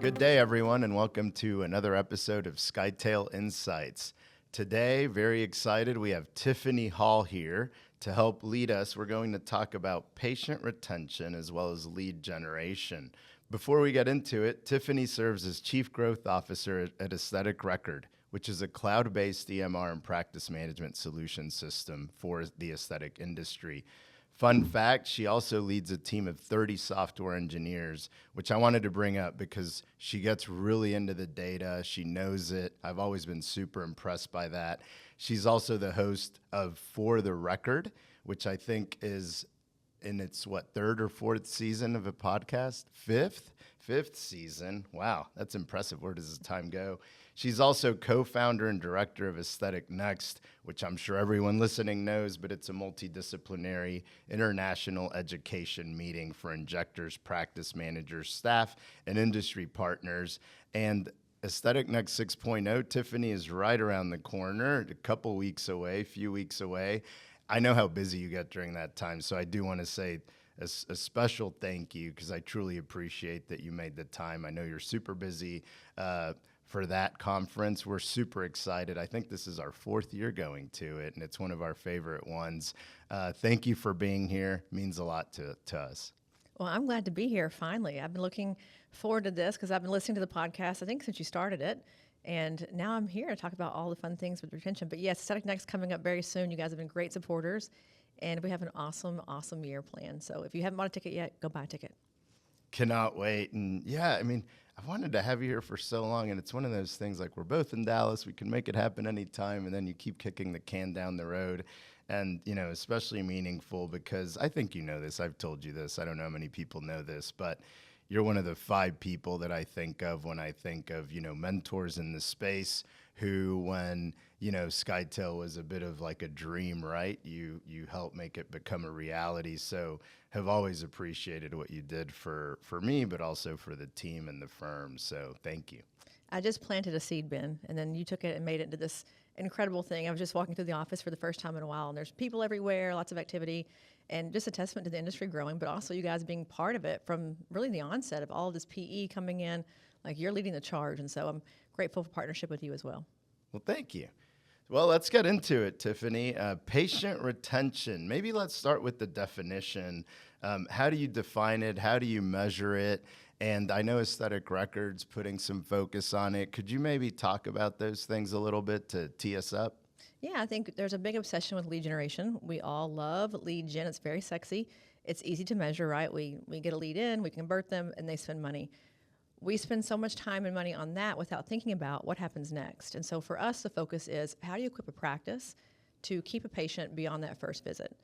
Good day, everyone, and welcome to another episode of SkyTail Insights. Today, very excited, we have Tiffany Hall here to help lead us. We're going to talk about patient retention as well as lead generation. Before we get into it, Tiffany serves as Chief Growth Officer at Aesthetic Record, which is a cloud-based EMR and practice management solution system for the aesthetic industry. Fun fact, she also leads a team of 30 software engineers, which I wanted to bring up because she gets really into the data. She knows it. I've always been super impressed by that. She's also the host of For the Record, which I think is in its, third or fourth season of a podcast? Fifth season. Wow, that's impressive. Where does the time go? She's also co-founder and director of Aesthetic Next, which I'm sure everyone listening knows, but it's a multidisciplinary international education meeting for injectors, practice managers, staff, and industry partners. And Aesthetic Next 6.0, Tiffany, is right around the corner, a couple weeks away, few weeks away. I know how busy you get during that time, so I do want to say a special thank you because I truly appreciate that you made the time. I know you're super busy for that conference. We're super excited. I think this is our fourth year going to it, and it's one of our favorite ones. Thank you for being here. It means a lot to us. Well, I'm glad to be here finally. I've been looking forward to this because I've been listening to the podcast, I think, since you started it. And now I'm here to talk about all the fun things with retention. But yes, Aesthetic Next coming up very soon. You guys have been great supporters, and we have an awesome year planned. So if you haven't bought a ticket yet, go buy a ticket. Cannot wait. And yeah, I mean, I've wanted to have you here for so long, and it's one of those things like we're both in Dallas. We can make it happen anytime, and then you keep kicking the can down the road. And, you know, especially meaningful because I think you know this. I've told you this. I don't know how many people know this, but you're one of the 5 people that I think of when I think of, you know, mentors in the space who, when, you know, SkyTail was a bit of like a dream, right? You helped make it become a reality. So have always appreciated what you did for me, but also for the team and the firm. So thank you. I just planted a seed bin, and then you took it and made it into this incredible thing. I was just walking through the office for the first time in a while, and there's people everywhere, lots of activity, and just a testament to the industry growing, but also you guys being part of it from really the onset of all of this PE coming in. Like, you're leading the charge, and so I'm grateful for partnership with you as well. Well, thank you. Well, let's get into it, Tiffany. Patient retention. Maybe let's start with the definition. How do you define it? How do you measure it? And I know Aesthetic Records putting some focus on it. Could you maybe talk about those things a little bit to tee us up? Yeah, I think there's a big obsession with lead generation. We all love lead gen. It's very sexy. It's easy to measure, right? We get a lead in, we convert them, and they spend money. We spend so much time and money on that without thinking about what happens next. And so for us, the focus is how do you equip a practice to keep a patient beyond that first visit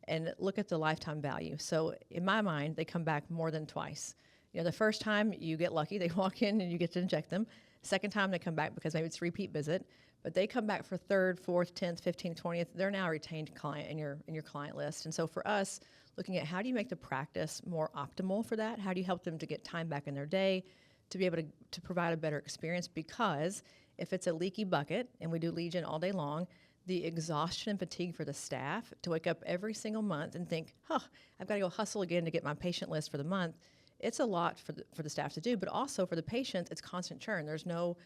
and look at the lifetime value. So in my mind, they come back more than twice. You know, the first time you get lucky, they walk in and you get to inject them. Second time they come back because maybe it's a repeat visit, but they come back for third, fourth, 10th, 15th, 20th. They're now a retained client in your client list. And so for us, looking at how do you make the practice more optimal for that? How do you help them to get time back in their day to be able to provide a better experience? Because if it's a leaky bucket and we do lead gen all day long, the exhaustion and fatigue for the staff to wake up every single month and think, I've got to go hustle again to get my patient list for the month. It's a lot for the staff to do, but also for the patients, it's constant churn. There's no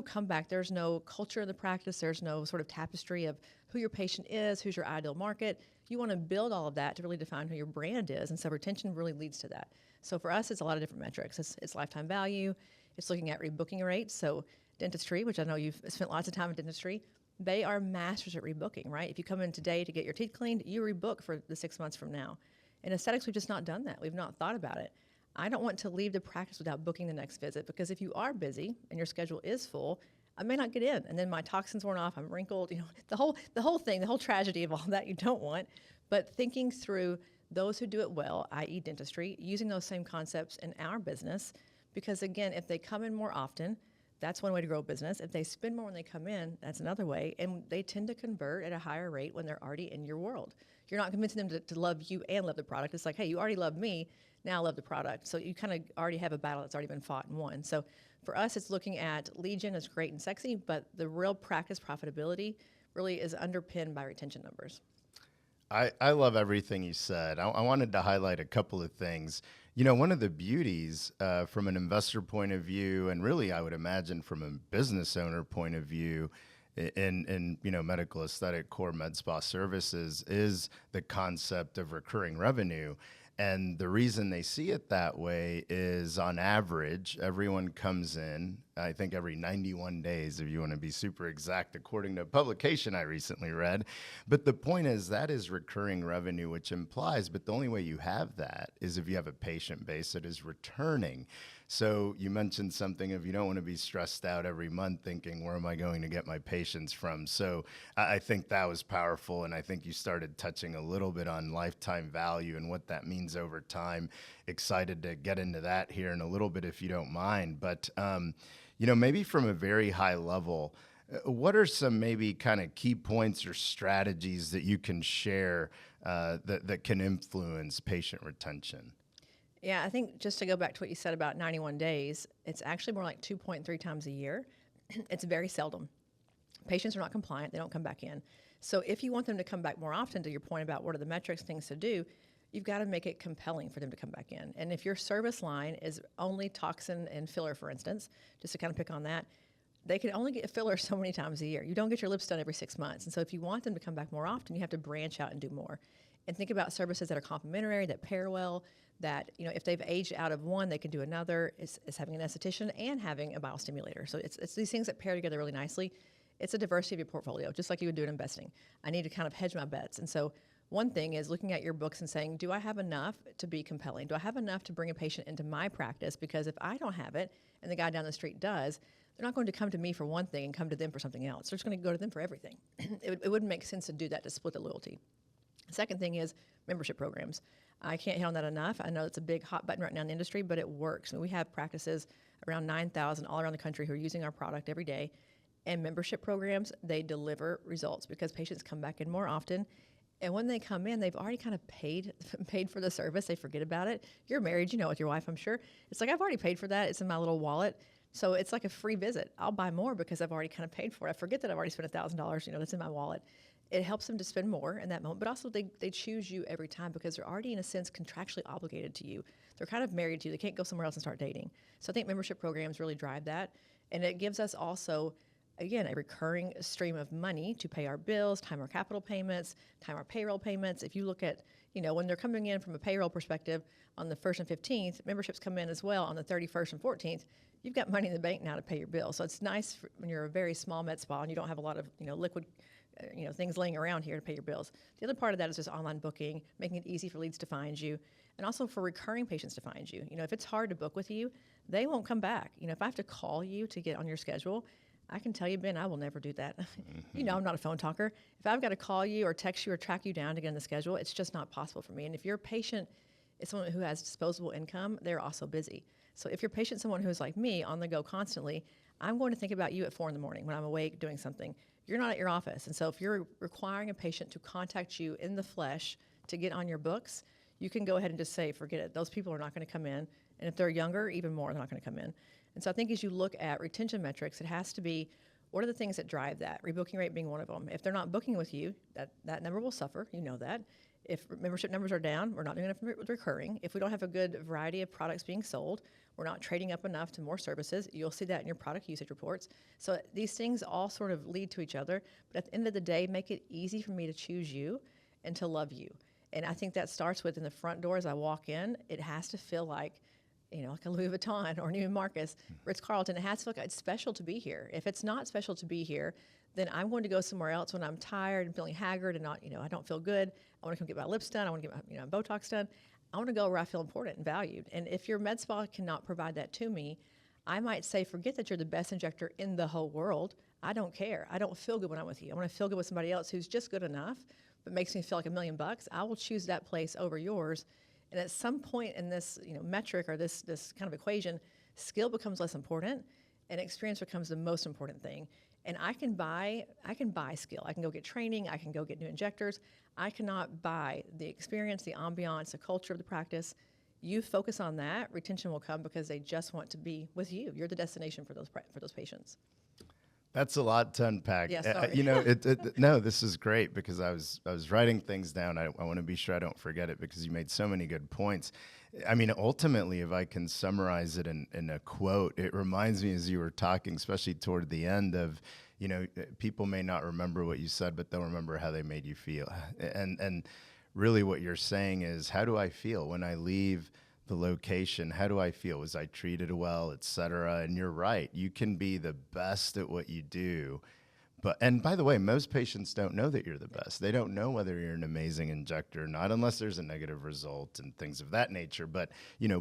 comeback. There's no culture in the practice. There's no sort of tapestry of who your patient is, who's your ideal market. You want to build all of that to really define who your brand is, and so retention really leads to that. So for us, it's a lot of different metrics. It's lifetime value. It's looking at rebooking rates. So dentistry, which I know you've spent lots of time in dentistry, they are masters at rebooking, right? If you come in today to get your teeth cleaned, you rebook for the 6 months from now. In aesthetics, we've just not done that. We've not thought about it. I don't want to leave the practice without booking the next visit, because if you are busy and your schedule is full, I may not get in, and then my toxins worn off, I'm wrinkled, you know, the whole thing, the whole tragedy of all that you don't want. But thinking through those who do it well, i.e. dentistry, using those same concepts in our business, because again, if they come in more often, that's one way to grow a business. If they spend more when they come in, that's another way, and they tend to convert at a higher rate when they're already in your world. You're not convincing them to love you and love the product. It's like, hey, you already love me, now I love the product. So you kind of already have a battle that's already been fought and won. So for us, it's looking at lead gen is great and sexy, but the real practice profitability really is underpinned by retention numbers. I love everything you said. I wanted to highlight a couple of things. You know, one of the beauties from an investor point of view, and really, I would imagine from a business owner point of view, in medical aesthetic core med spa services, is the concept of recurring revenue. And the reason they see it that way is, on average, everyone comes in, I think every 91 days, if you want to be super exact, according to a publication I recently read. But the point is, that is recurring revenue, which implies, but the only way you have that is if you have a patient base that is returning. So you mentioned something of, you don't want to be stressed out every month thinking, where am I going to get my patients from? So I think that was powerful. And I think you started touching a little bit on lifetime value and what that means over time. Excited to get into that here in a little bit, if you don't mind. But, maybe from a very high level, what are some maybe kind of key points or strategies that you can share that can influence patient retention? Yeah, I think just to go back to what you said about 91 days, it's actually more like 2.3 times a year. It's very seldom. Patients are not compliant, they don't come back in. So if you want them to come back more often, to your point about what are the metrics, things to do, you've got to make it compelling for them to come back in. And if your service line is only toxin and filler, for instance, just to kind of pick on that, they can only get filler so many times a year. You don't get your lips done every 6 months. And so if you want them to come back more often, you have to branch out and do more. And think about services that are complementary, that pair well, that, if they've aged out of one, they can do another. It's having an esthetician and having a biostimulator. So it's these things that pair together really nicely. It's a diversity of your portfolio, just like you would do in investing. I need to kind of hedge my bets. And so one thing is looking at your books and saying, do I have enough to be compelling? Do I have enough to bring a patient into my practice? Because if I don't have it and the guy down the street does, they're not going to come to me for one thing and come to them for something else. They're just going to go to them for everything. It wouldn't make sense to do that, to split the loyalty. The second thing is membership programs. I can't hit on that enough. I know it's a big hot button right now in the industry, but it works. I mean, we have practices around 9,000 all around the country who are using our product every day. And membership programs, they deliver results because patients come back in more often. And when they come in, they've already kind of paid for the service. They forget about it. You're married, with your wife, I'm sure. It's like, I've already paid for that. It's in my little wallet. So it's like a free visit. I'll buy more because I've already kind of paid for it. I forget that I've already spent $1,000, that's in my wallet. It helps them to spend more in that moment, but also they choose you every time because they're already, in a sense, contractually obligated to you. They're kind of married to you. They can't go somewhere else and start dating. So I think membership programs really drive that. And it gives us also, again, a recurring stream of money to pay our bills, time our capital payments, time our payroll payments. If you look at, when they're coming in from a payroll perspective on the 1st and 15th, memberships come in as well on the 31st and 14th. You've got money in the bank now to pay your bills. So it's nice when you're a very small med spa and you don't have a lot of, liquid things laying around here to pay your bills. The other part of that is just online booking, making it easy for leads to find you, and also for recurring patients to find you. If it's hard to book with you, they won't come back. If I have to call you to get on your schedule, I can tell you, Ben, I will never do that. I'm not a phone talker. If I've got to call you or text you or track you down to get on the schedule, it's just not possible for me. And if your patient is someone who has disposable income, they're also busy. So if your patient's someone who's like me, on the go constantly, I'm going to think about you at 4 a.m. when I'm awake doing something. You're not at your office. And so if you're requiring a patient to contact you in the flesh to get on your books, you can go ahead and just say, forget it. Those people are not going to come in. And if they're younger, even more, they're not going to come in. And so I think as you look at retention metrics, it has to be, what are the things that drive that? Rebooking rate being one of them. If they're not booking with you, that number will suffer. You know that. If membership numbers are down, we're not doing enough with recurring. If we don't have a good variety of products being sold, we're not trading up enough to more services. You'll see that in your product usage reports. So these things all sort of lead to each other. But at the end of the day, make it easy for me to choose you and to love you. And I think that starts with, in the front door as I walk in, it has to feel like, like a Louis Vuitton or Neiman Marcus, Ritz-Carlton. It has to feel like it's special to be here. If it's not special to be here, then I'm going to go somewhere else when I'm tired and feeling haggard and not, I don't feel good. I want to come get my lips done. I want to get my, Botox done. I want to go where I feel important and valued. And if your med spa cannot provide that to me, I might say, forget that you're the best injector in the whole world. I don't care. I don't feel good when I'm with you. I want to feel good with somebody else who's just good enough, but makes me feel like $1 million. I will choose that place over yours. And at some point in this, metric or this kind of equation, skill becomes less important, and experience becomes the most important thing. And I can buy skill. I can go get training. I can go get new injectors. I cannot buy the experience, the ambiance, the culture of the practice. You focus on that, retention will come because they just want to be with you. You're the destination for those patients. That's a lot to unpack. Yeah, sorry. No, this is great because I was writing things down. I want to be sure I don't forget it because you made so many good points. I mean, ultimately, if I can summarize it in a quote, it reminds me as you were talking, especially toward the end of, people may not remember what you said, but they'll remember how they made you feel. And really what you're saying is, how do I feel when I leave the location? How do I feel? Was I treated well, et cetera? And you're right. You can be the best at what you do. And by the way, most patients don't know that you're the best. They don't know whether you're an amazing injector or not, unless there's a negative result and things of that nature. But,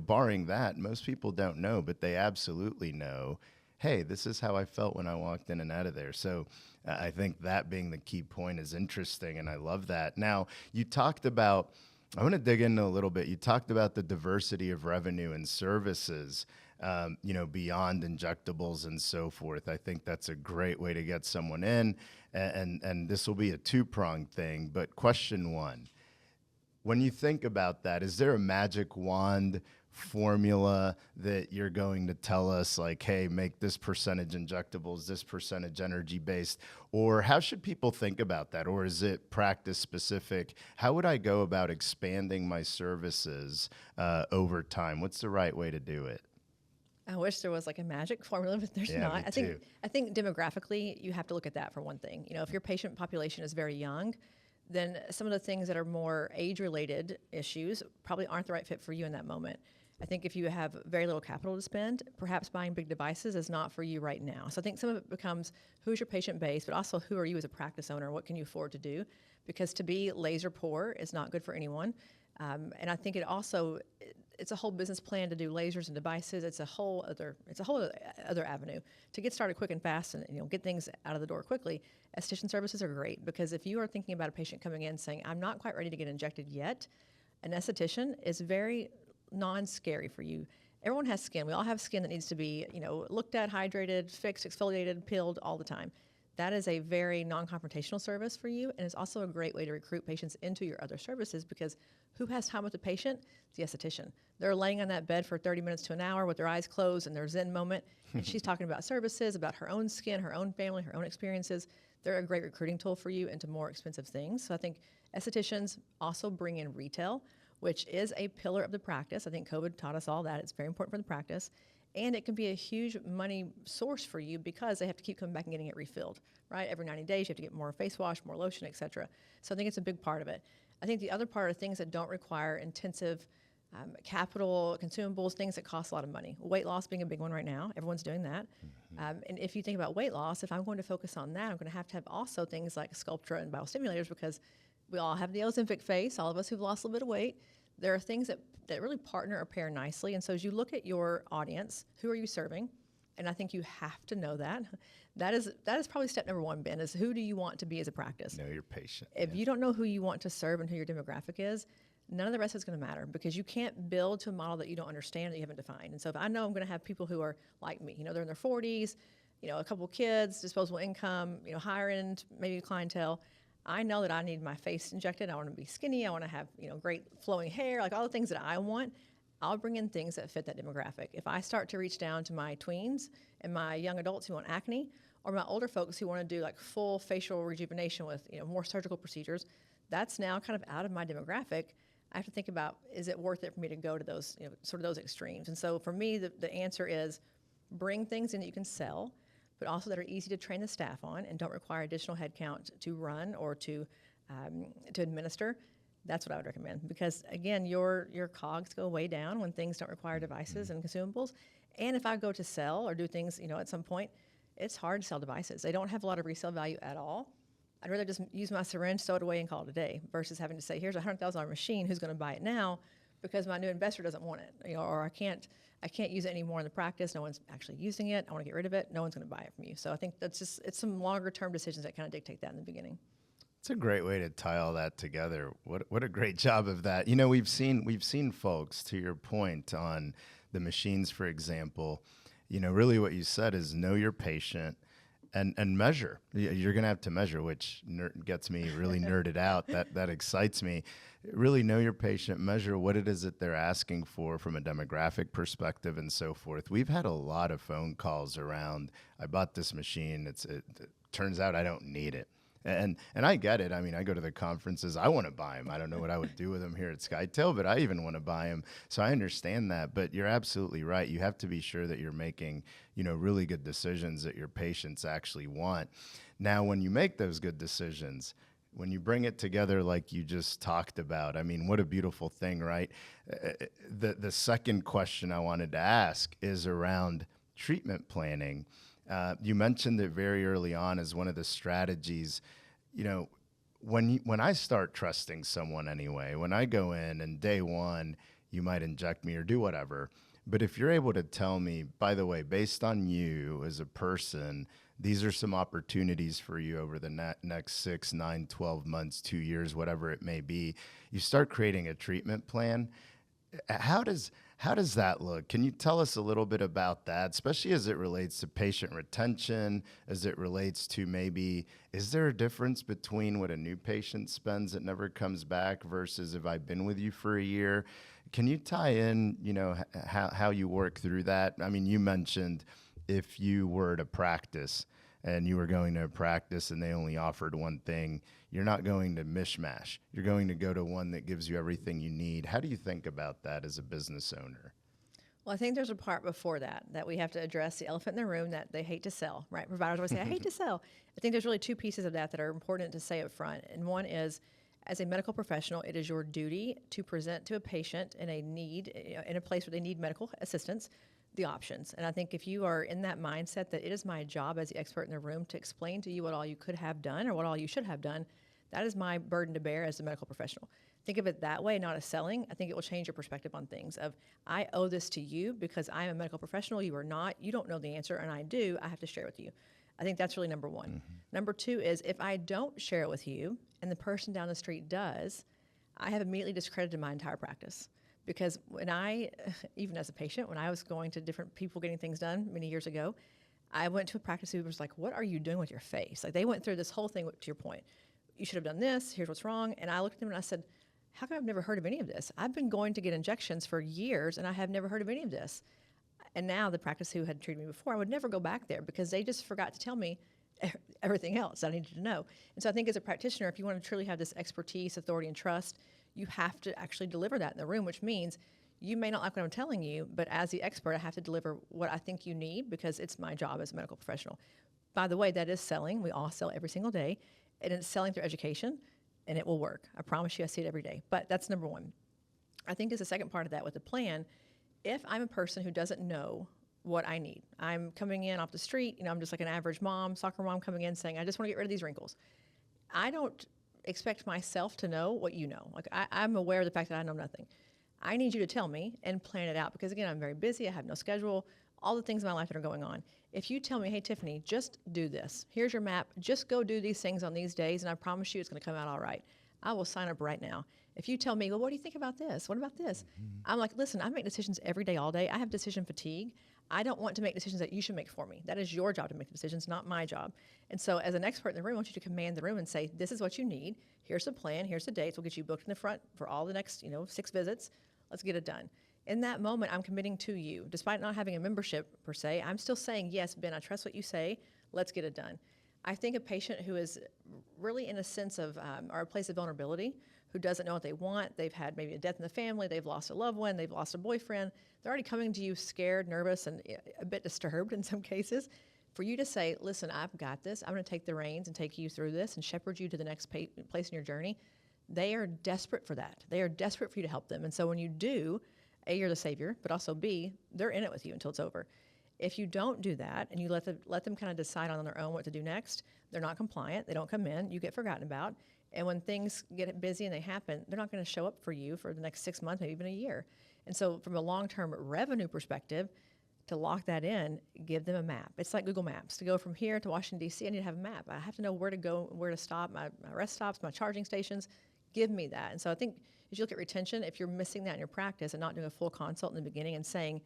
barring that, most people don't know, but they absolutely know, hey, this is how I felt when I walked in and out of there. So I think that being the key point is interesting, and I love that. Now, you talked about, I want to dig into a little bit. You talked about the diversity of revenue and services, beyond injectables and so forth. I think that's a great way to get someone in, and this will be a two-pronged thing. But question one, when you think about that, is there a magic wand formula that you're going to tell us, like, hey, make this percentage injectables, this percentage energy based? Or how should people think about that? Or is it practice specific? How would I go about expanding my services over time? What's the right way to do it? I wish there was like a magic formula, but there's Yeah, not. me too. I think demographically, you have to look at that for one thing. If your patient population is very young, then some of the things that are more age-related issues probably aren't the right fit for you in that moment. I think if you have very little capital to spend, perhaps buying big devices is not for you right now. So I think some of it becomes who's your patient base, but also who are you as a practice owner? What can you afford to do? Because to be laser poor is not good for anyone. And I think it's a whole business plan to do lasers and devices. It's a whole other avenue to get started quick and fast and get things out of the door quickly. Esthetician services are great because if you are thinking about a patient coming in saying, I'm not quite ready to get injected yet, an esthetician is very non-scary for you. Everyone has skin. We all have skin that needs to be, looked at, hydrated, fixed, exfoliated, peeled all the time. That is a very non-confrontational service for you, and it's also a great way to recruit patients into your other services because who has time with the patient? The esthetician. They're laying on that bed for 30 minutes to an hour with their eyes closed in their Zen moment, and she's talking about services, about her own skin, her own family, her own experiences. They're a great recruiting tool for you into more expensive things. So I think estheticians also bring in retail, which is a pillar of the practice. I think COVID taught us all that. It's very important for the practice. And it can be a huge money source for you because they have to keep coming back and getting it refilled, right? Every 90 days, you have to get more face wash, more lotion, et cetera. So I think it's a big part of it. I think the other part are things that don't require intensive capital, consumables, things that cost a lot of money. Weight loss being a big one right now. Everyone's doing that. And if you think about weight loss, if I'm going to focus on that, I'm going to have also things like Sculptra and biostimulators because we all have the Ozempic face, all of us who've lost a little bit of weight. There are things that really partner or pair nicely. And so as you look at your audience, who are you serving? And I think you have to know that. That is probably step number one, Ben, is who do you want to be as a practice? Know your patient. If you don't know who you want to serve and who your demographic is, none of the rest is going to matter because you can't build to a model that you don't understand, that you haven't defined. And so if I know I'm going to have people who are like me, they're in their 40s, a couple kids, disposable income, higher end, maybe clientele, I know that I need my face injected. I want to be skinny. I want to have, great flowing hair, like all the things that I want. I'll bring in things that fit that demographic. If I start to reach down to my tweens and my young adults who want acne, or my older folks who want to do like full facial rejuvenation with, more surgical procedures, that's now kind of out of my demographic. I have to think about, is it worth it for me to go to those, sort of those extremes? And so for me, the answer is bring things in that you can sell, but also that are easy to train the staff on and don't require additional headcount to run or to administer. That's what I would recommend because, again, your COGS go way down when things don't require devices and consumables. And if I go to sell or do things, at some point, it's hard to sell devices. They don't have a lot of resale value at all. I'd rather just use my syringe, sew it away, and call it a day versus having to say, here's a $100,000 machine, who's going to buy it now because my new investor doesn't want it, or I can't use it anymore in the practice. No one's actually using it. I want to get rid of it. No one's going to buy it from you. So I think it's some longer term decisions that kind of dictate that in the beginning. It's a great way to tie all that together. What a great job of that. We've seen folks, to your point on the machines, for example, really what you said is know your patient and measure. You're going to have to measure, which gets me really nerded out. That excites me. really know your patient, measure what it is that they're asking for from a demographic perspective and so forth. We've had a lot of phone calls around, I bought this machine, it turns out I don't need it. And I get it. I mean, I go to the conferences. I want to buy them. I don't know what I would do with them here at SkyTail, but I even want to buy them. So I understand that. But you're absolutely right. You have to be sure that you're making, really good decisions that your patients actually want. Now, when you make those good decisions, when you bring it together like you just talked about, I mean, what a beautiful thing, right? The second question I wanted to ask is around treatment planning. You mentioned it very early on as one of the strategies. When I start trusting someone anyway, when I go in and day one, you might inject me or do whatever. But if you're able to tell me, by the way, based on you as a person, these are some opportunities for you over the next 6, 9, 12 months, 2 years, whatever it may be, you start creating a treatment plan. How does that look? Can you tell us a little bit about that, especially as it relates to patient retention, as it relates to maybe, is there a difference between what a new patient spends that never comes back versus if I've been with you for a year? Can you tie in, how you work through that? I mean, you mentioned if you were to practice and you were going to practice and they only offered one thing, you're not going to mishmash. You're going to go to one that gives you everything you need. How do you think about that as a business owner? Well, I think there's a part before that we have to address the elephant in the room that they hate to sell, right? Providers always say, I hate to sell. I think there's really two pieces of that are important to say up front. And one is, as a medical professional, it is your duty to present to a patient in a place where they need medical assistance, the options. And I think if you are in that mindset that it is my job as the expert in the room to explain to you what all you could have done or what all you should have done, that is my burden to bear as a medical professional. Think of it that way, not as selling. I think it will change your perspective on things of, I owe this to you because I am a medical professional, you are not, you don't know the answer, and I do, I have to share it with you. I think that's really number one. Mm-hmm. Number two is if I don't share it with you and the person down the street does, I have immediately discredited my entire practice. Because even as a patient, when I was going to different people getting things done many years ago, I went to a practice who was like, what are you doing with your face? Like they went through this whole thing to your point. You should have done this, here's what's wrong. And I looked at them and I said, how come I've never heard of any of this? I've been going to get injections for years and I have never heard of any of this. And now the practice who had treated me before, I would never go back there because they just forgot to tell me everything else I needed to know. And so I think as a practitioner, if you want to truly have this expertise, authority, and trust, you have to actually deliver that in the room, which means you may not like what I'm telling you, but as the expert, I have to deliver what I think you need because it's my job as a medical professional. By the way, that is selling. We all sell every single day, and it's selling through education, and it will work. I promise you, I see it every day. But that's number one. I think there's a second part of that with the plan. If I'm a person who doesn't know what I need, I'm coming in off the street, I'm just like an average mom, soccer mom coming in saying, I just want to get rid of these wrinkles. I don't expect myself to know what you know. Like I'm aware of the fact that I know nothing. I need you to tell me and plan it out because again, I'm very busy. I have no schedule, all the things in my life that are going on. If you tell me, hey, Tiffany, just do this. Here's your map. Just go do these things on these days, and I promise you it's going to come out all right. I will sign up right now. If you tell me, well, what do you think about this? What about this? Mm-hmm. I'm like, listen, I make decisions every day, all day. I have decision fatigue. I don't want to make decisions that you should make for me. That is your job to make the decisions, not my job. And so as an expert in the room, I want you to command the room and say, this is what you need. Here's the plan. Here's the dates. We'll get you booked in the front for all the next, 6 visits. Let's get it done. In that moment, I'm committing to you. Despite not having a membership per se, I'm still saying, yes, Ben, I trust what you say. Let's get it done. I think a patient who is really in a sense of, or a place of vulnerability, who doesn't know what they want, they've had maybe a death in the family, they've lost a loved one, they've lost a boyfriend, they're already coming to you scared, nervous, and a bit disturbed in some cases. For you to say, listen, I've got this, I'm going to take the reins and take you through this and shepherd you to the next place in your journey, they are desperate for that. They are desperate for you to help them. And so when you do, A, you're the savior, but also B, they're in it with you until it's over. If you don't do that and you let them kind of decide on their own what to do next, they're not compliant, they don't come in, you get forgotten about, and when things get busy and they happen, they're not going to show up for you for the next 6 months, maybe even a year. And so from a long-term revenue perspective, to lock that in, give them a map. It's like Google Maps. To go from here to Washington, D.C., I need to have a map. I have to know where to go, where to stop, my rest stops, my charging stations. Give me that. And so I think as you look at retention, if you're missing that in your practice and not doing a full consult in the beginning and saying,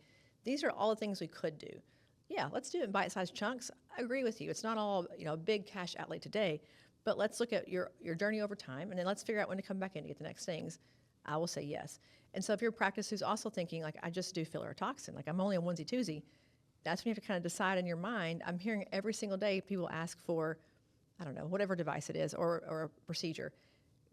these are all the things we could do. Yeah, let's do it in bite-sized chunks. I agree with you. It's not all, big cash outlay today, but let's look at your journey over time, and then let's figure out when to come back in to get the next things. I will say yes. And so if you're a practice who's also thinking, like, I just do filler or toxin, like I'm only a onesie twosie, that's when you have to kind of decide in your mind. I'm hearing every single day people ask for, I don't know, whatever device it is or a procedure.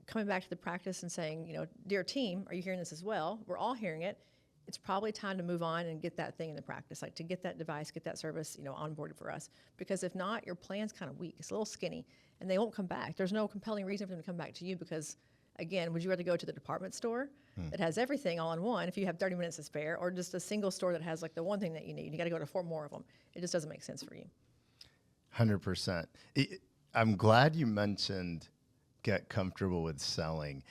Coming back to the practice and saying, dear team, are you hearing this as well? We're all hearing it. It's probably time to move on and get that thing in the practice, like to get that device, get that service, onboarded for us. Because if not, your plan's kind of weak. It's a little skinny, and they won't come back. There's no compelling reason for them to come back to you because, again, would you rather go to the department store that has everything all in one if you have 30 minutes to spare, or just a single store that has like the one thing that you need? You got to go to 4 more of them. It just doesn't make sense for you. 100%. I'm glad you mentioned get comfortable with selling.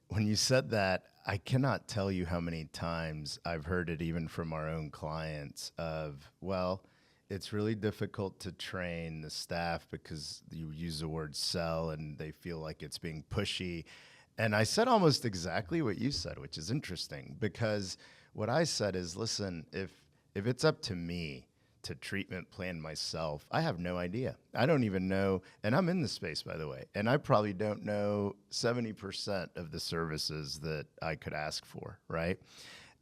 When you said that, I cannot tell you how many times I've heard it even from our own clients of, well, it's really difficult to train the staff because you use the word sell and they feel like it's being pushy. And I said almost exactly what you said, which is interesting because what I said is, listen, if it's up to me to treatment plan myself, I have no idea. I don't even know, and I'm in the space, by the way, and I probably don't know 70% of the services that I could ask for, right?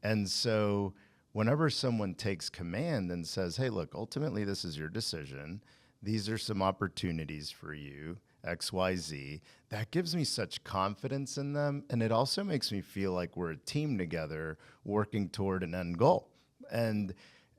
And so whenever someone takes command and says, hey, look, ultimately this is your decision, these are some opportunities for you, XYZ, that gives me such confidence in them, and it also makes me feel like we're a team together working toward an end goal. And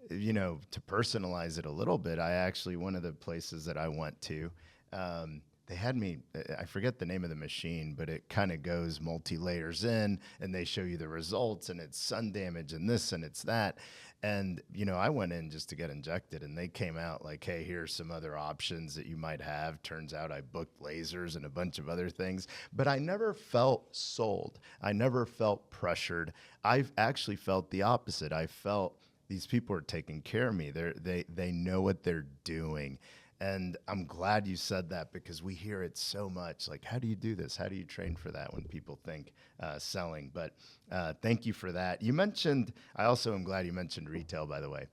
to personalize it a little bit, one of the places that I went to, they had me, I forget the name of the machine, but it kind of goes multi-layers in and they show you the results and it's sun damage and this and it's that. And, I went in just to get injected and they came out like, hey, here's some other options that you might have. Turns out I booked lasers and a bunch of other things, but I never felt sold. I never felt pressured. I've actually felt the opposite. I felt these people are taking care of me. They know what they're doing. And I'm glad you said that because we hear it so much. Like, how do you do this? How do you train for that when people think selling? But thank you for that. I also am glad you mentioned retail, by the way.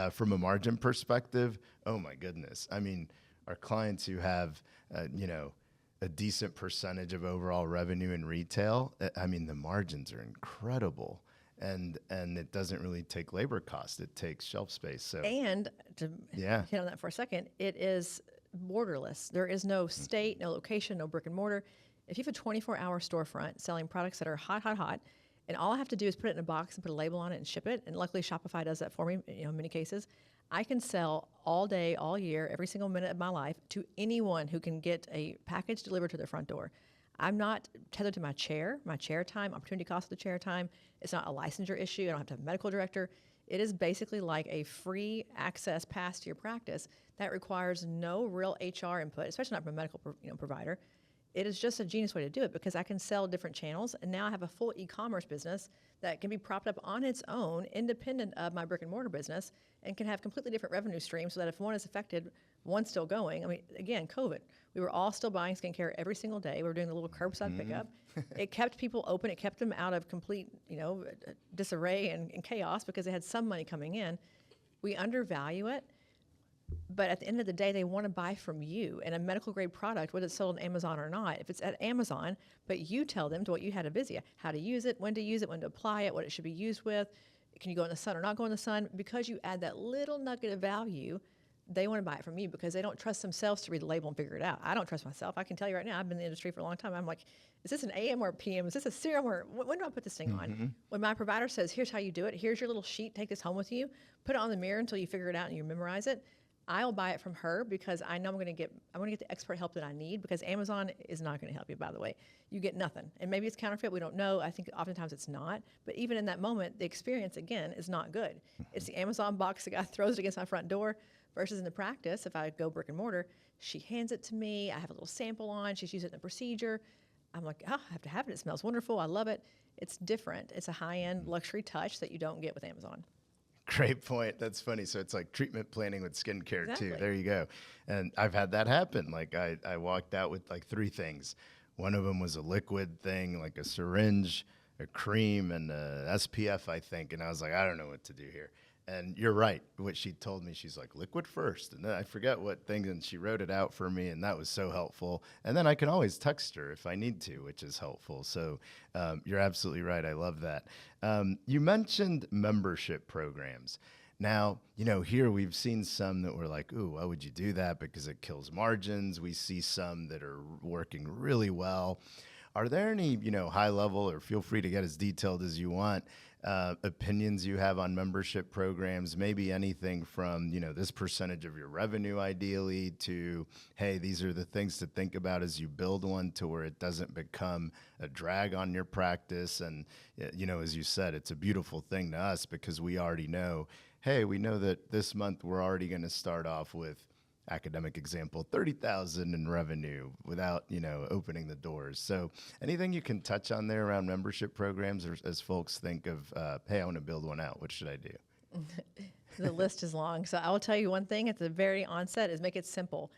From a margin perspective, oh my goodness. I mean, our clients who have, a decent percentage of overall revenue in retail, the margins are incredible. And it doesn't really take labor cost; it takes shelf space. So, and to hit on that for a second, it is borderless. There is no state, no location, no brick and mortar. If you have a 24-hour storefront selling products that are hot, and all I have to do is put it in a box and put a label on it and ship it, and luckily Shopify does that for me, in many cases, I can sell all day, all year, every single minute of my life to anyone who can get a package delivered to their front door. I'm not tethered to my chair time, opportunity cost of the chair time. It's not a licensure issue. I don't have to have a medical director. It is basically like a free access pass to your practice that requires no real HR input, especially not from a medical provider. It is just a genius way to do it because I can sell different channels, and now I have a full e-commerce business that can be propped up on its own, independent of my brick and mortar business, and can have completely different revenue streams so that if one is affected, one's still going. I mean, again, COVID, we were all still buying skincare every single day. We were doing the little curbside pickup. It kept people open. It kept them out of complete, disarray and chaos because they had some money coming in. We undervalue it. But at the end of the day, they want to buy from you. And a medical grade product, whether it's sold on Amazon or not, if it's at Amazon, but you tell them to what you had a Vizia, how to use it, when to apply it, what it should be used with, can you go in the sun or not go in the sun? Because you add that little nugget of value, they want to buy it from you because they don't trust themselves to read the label and figure it out. I don't trust myself. I can tell you right now, I've been in the industry for a long time. I'm like, is this an AM or a PM? Is this a serum or when do I put this thing on? When my provider says, here's how you do it, here's your little sheet, take this home with you, put it on the mirror until you figure it out and you memorize it. I'll buy it from her because I know I'm going to get the expert help that I need because Amazon is not going to help you, by the way. You get nothing. And maybe it's counterfeit. We don't know. I think oftentimes it's not. But even in that moment, the experience, again, is not good. It's the Amazon box the guy throws it against my front door versus in the practice, if I go brick and mortar, she hands it to me. I have a little sample on. She's used it in the procedure. I'm like, I have to have it. It smells wonderful. I love it. It's different. It's a high-end luxury touch that you don't get with Amazon. Great point. That's funny. So it's like treatment planning with skincare Exactly. too. There you go. And I've had that happen. Like I walked out with like 3 things. One of them was a liquid thing, like a syringe, a cream, and a SPF, I think. And I was like, I don't know what to do here. And you're right. What she told me, she's like, liquid first. And then I forget what thing, and she wrote it out for me, and that was so helpful. And then I can always text her if I need to, which is helpful. So you're absolutely right. I love that. You mentioned membership programs. Now, here we've seen some that were like, ooh, why would you do that? Because it kills margins. We see some that are working really well. Are there any, high level, or feel free to get as detailed as you want, opinions you have on membership programs? Maybe anything from, this percentage of your revenue ideally to, hey, these are the things to think about as you build one to where it doesn't become a drag on your practice. And, as you said, it's a beautiful thing to us because we already know, hey, we know that this month we're already going to start off with, academic example, 30,000 in revenue without, opening the doors. So anything you can touch on there around membership programs, or as folks think of, hey, I want to build one out, what should I do? The list is long. So I will tell you one thing at the very onset is make it simple.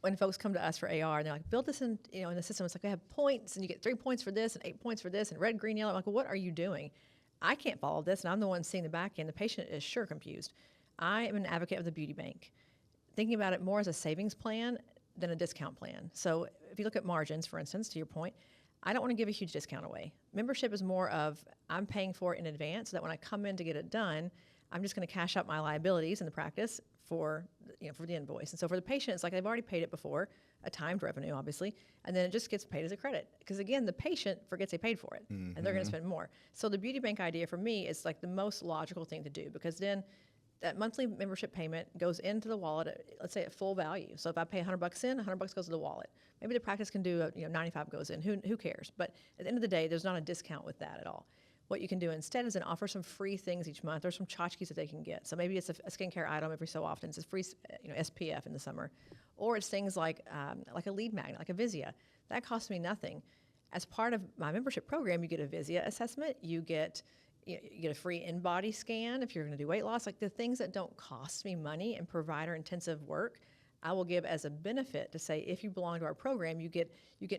When folks come to us for AR and they're like, build this in, in the system, it's like I have points and you get 3 points for this and 8 points for this and red, green, yellow. I'm like, well, what are you doing? I can't follow this, and I'm the one seeing the back end. The patient is sure confused. I am an advocate of the beauty bank, thinking about it more as a savings plan than a discount plan. So if you look at margins, for instance, to your point, I don't want to give a huge discount away. Membership is more of I'm paying for it in advance so that when I come in to get it done, I'm just going to cash out my liabilities in the practice for the invoice. And so for the patient, it's like they've already paid it before, a timed revenue, obviously, and then it just gets paid as a credit. Because again, the patient forgets they paid for it, and they're going to spend more. So the beauty bank idea for me is like the most logical thing to do, because then that monthly membership payment goes into the wallet at, let's say, at full value. So if I pay $100 in, $100 goes to the wallet. Maybe the practice can do 95 goes in. Who cares? But at the end of the day, there's not a discount with that at all. What you can do instead is then offer some free things each month, or some tchotchkes that they can get. So maybe it's a skincare item every so often. It's a free SPF in the summer, or it's things like a lead magnet, like a Vizia. That costs me nothing. As part of my membership program, you get a Vizia assessment. You get a free in-body scan if you're going to do weight loss. Like the things that don't cost me money and provider-intensive work, I will give as a benefit to say, if you belong to our program, you get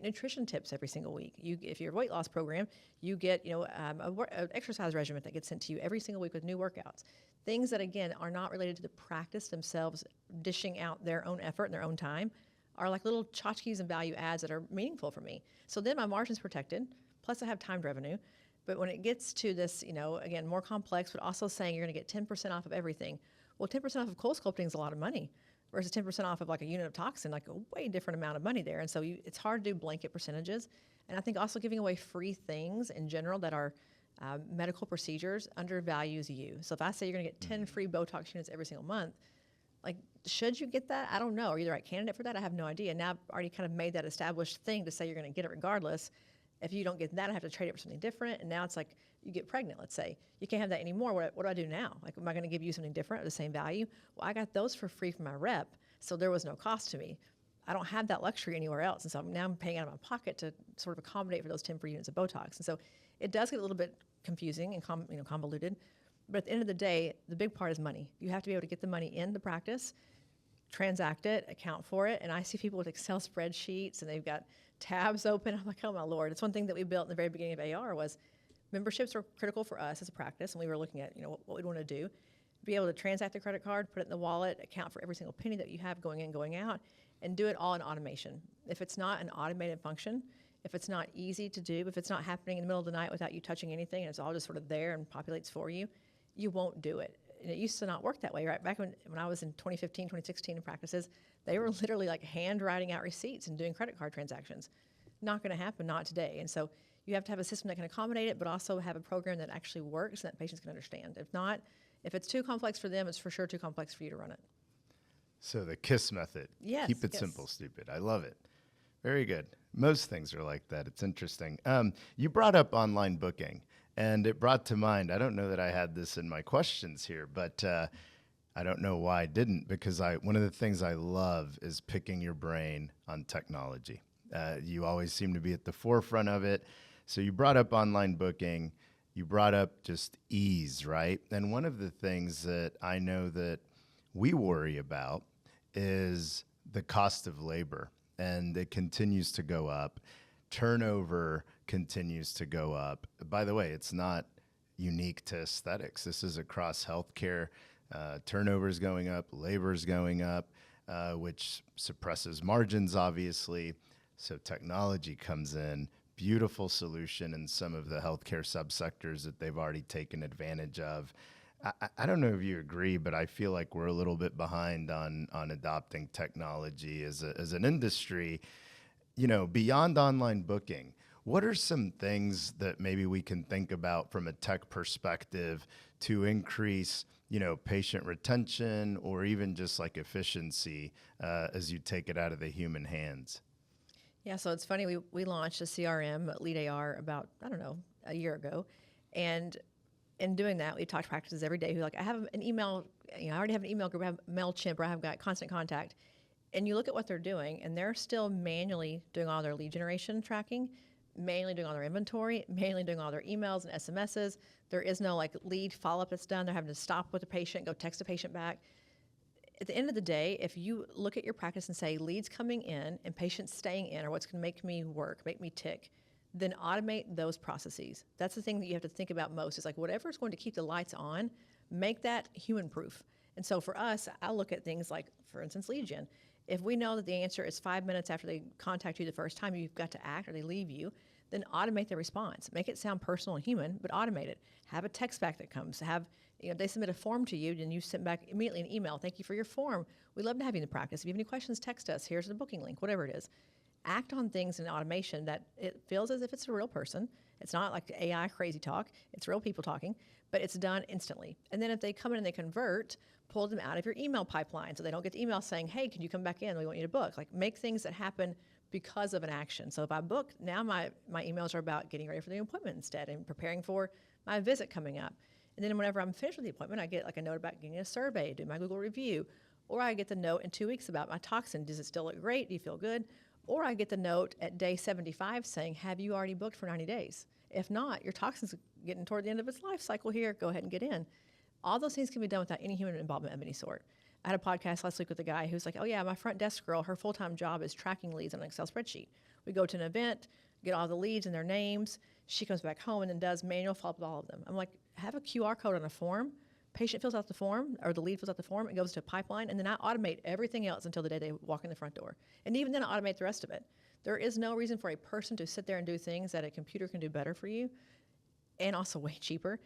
nutrition tips every single week. If you're a weight loss program, you get an exercise regimen that gets sent to you every single week with new workouts. Things that, again, are not related to the practice themselves, dishing out their own effort and their own time, are like little tchotchkes and value adds that are meaningful for me. So then my margin's protected, plus I have timed revenue. But when it gets to this, again, more complex, but also saying you're going to get 10% off of everything. Well, 10% off of CoolSculpting is a lot of money versus 10% off of like a unit of toxin, like a way different amount of money there. And so it's hard to do blanket percentages. And I think also giving away free things in general that are medical procedures undervalues you. So if I say you're going to get 10 free Botox units every single month, like, should you get that? I don't know. Are you the right candidate for that? I have no idea. Now I've already kind of made that established thing to say you're going to get it regardless. If you don't get that, I have to trade it for something different. And now it's like you get pregnant, let's say. You can't have that anymore. What do I do now? Like, am I going to give you something different of the same value? Well, I got those for free from my rep, so there was no cost to me. I don't have that luxury anywhere else. And so now I'm paying out of my pocket to sort of accommodate for those 10 free units of Botox. And so it does get a little bit confusing and convoluted. But at the end of the day, the big part is money. You have to be able to get the money in the practice, transact it, account for it. And I see people with Excel spreadsheets and they've got tabs open. I'm like, oh my Lord. It's one thing that we built in the very beginning of AR was memberships are critical for us as a practice. And we were looking at, what we'd want to do. Be able to transact the credit card, put it in the wallet, account for every single penny that you have going in, going out, and do it all in automation. If it's not an automated function, if it's not easy to do, if it's not happening in the middle of the night without you touching anything and it's all just sort of there and populates for you, you won't do it. And it used to not work that way, right? Back when I was in 2015, 2016 in practices, they were literally like handwriting out receipts and doing credit card transactions. Not going to happen, not today. And so you have to have a system that can accommodate it, but also have a program that actually works and that patients can understand. If not, if it's too complex for them, it's for sure too complex for you to run it. So the KISS method. Yes. Keep it simple, stupid. I love it. Very good. Most things are like that. It's interesting. You brought up online booking, and it brought to mind, I don't know that I had this in my questions here, but I don't know why I didn't, because one of the things I love is picking your brain on technology. You always seem to be at the forefront of it. So you brought up online booking. You brought up just ease, right? And one of the things that I know that we worry about is the cost of labor, and it continues to go up. Turnover continues to go up. By the way, it's not, unique to aesthetics. This is across healthcare. Turnover is going up, labor is going up, which suppresses margins, obviously. So technology comes in, beautiful solution in some of the healthcare subsectors that they've already taken advantage of. I don't know if you agree, but I feel like we're a little bit behind on adopting technology as an industry. You know, beyond online booking, what are some things that maybe we can think about from a tech perspective to increase, patient retention or even just like efficiency as you take it out of the human hands? Yeah, so it's funny. We launched a CRM, Lead AR, about, I don't know, a year ago. And in doing that, we talked to practices every day who like, I have an email, I already have an email group, I have MailChimp, or I have got constant contact. And you look at what they're doing, and they're still manually doing all their lead generation tracking, manually doing all their inventory, manually doing all their emails and SMSs. There is no like lead follow-up that's done. They're having to stop with the patient, go text the patient back. At the end of the day, if you look at your practice and say leads coming in and patients staying in are what's going to make me work, make me tick, then automate those processes. That's the thing that you have to think about most is like whatever is going to keep the lights on, make that human proof. And so for us, I look at things like, for instance, lead gen. If we know that the answer is 5 minutes after they contact you the first time, you've got to act or they leave you, then automate the response. Make it sound personal and human, but automate it. Have a text back that comes. Have, they submit a form to you, and you send back immediately an email. Thank you for your form. We'd love to have you in the practice. If you have any questions, text us. Here's the booking link, whatever it is. Act on things in automation that it feels as if it's a real person. It's not like AI crazy talk. It's real people talking, but it's done instantly. And then if they come in and they convert, pull them out of your email pipeline so they don't get the email saying, hey, can you come back in? We want you to book. Like make things that happen because of an action. So if I book, now my emails are about getting ready for the appointment instead and preparing for my visit coming up. And then whenever I'm finished with the appointment, I get like a note about getting a survey, do my Google review, or I get the note in 2 weeks about my toxin. Does it still look great? Do you feel good? Or I get the note at day 75 saying, have you already booked for 90 days? If not, your toxin's getting toward the end of its life cycle here. Go ahead and get in. All those things can be done without any human involvement of any sort. I had a podcast last week with a guy who's like, oh yeah, my front desk girl, her full-time job is tracking leads on an Excel spreadsheet. We go to an event, get all the leads and their names. She comes back home and then does manual follow-up with all of them. I'm like, have a QR code on a form. Patient fills out the form, or the lead fills out the form, it goes to a pipeline, and then I automate everything else until the day they walk in the front door. And even then, I automate the rest of it. There is no reason for a person to sit there and do things that a computer can do better for you, and also way cheaper,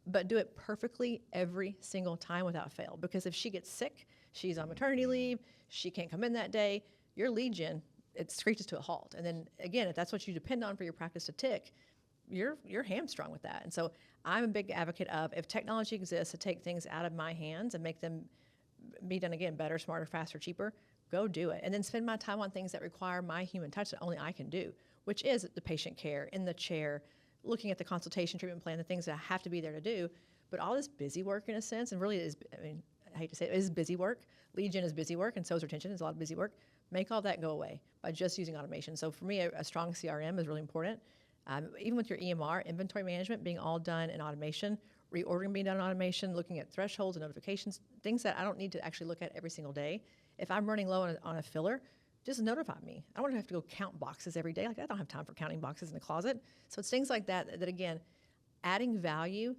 but do it perfectly every single time without fail. Because if she gets sick, she's on maternity leave, she can't come in that day, your lead gen, it screeches to a halt. And then again, if that's what you depend on for your practice to tick, you're hamstrung with that. And so I'm a big advocate of if technology exists to take things out of my hands and make them be done again better, smarter, faster, cheaper, go do it. And then spend my time on things that require my human touch that only I can do, which is the patient care, in the chair, looking at the consultation treatment plan, the things that I have to be there to do. But all this busy work in a sense, and really it is, I hate to say it is busy work. Lead gen is busy work, and so is retention is a lot of busy work. Make all that go away by just using automation. So for me, a strong CRM is really important. Even with your EMR, inventory management being all done in automation, reordering being done in automation, looking at thresholds and notifications, things that I don't need to actually look at every single day. If I'm running low on a filler, just notify me. I don't want to have to go count boxes every day. Like I don't have time for counting boxes in the closet. So it's things like that again, adding value.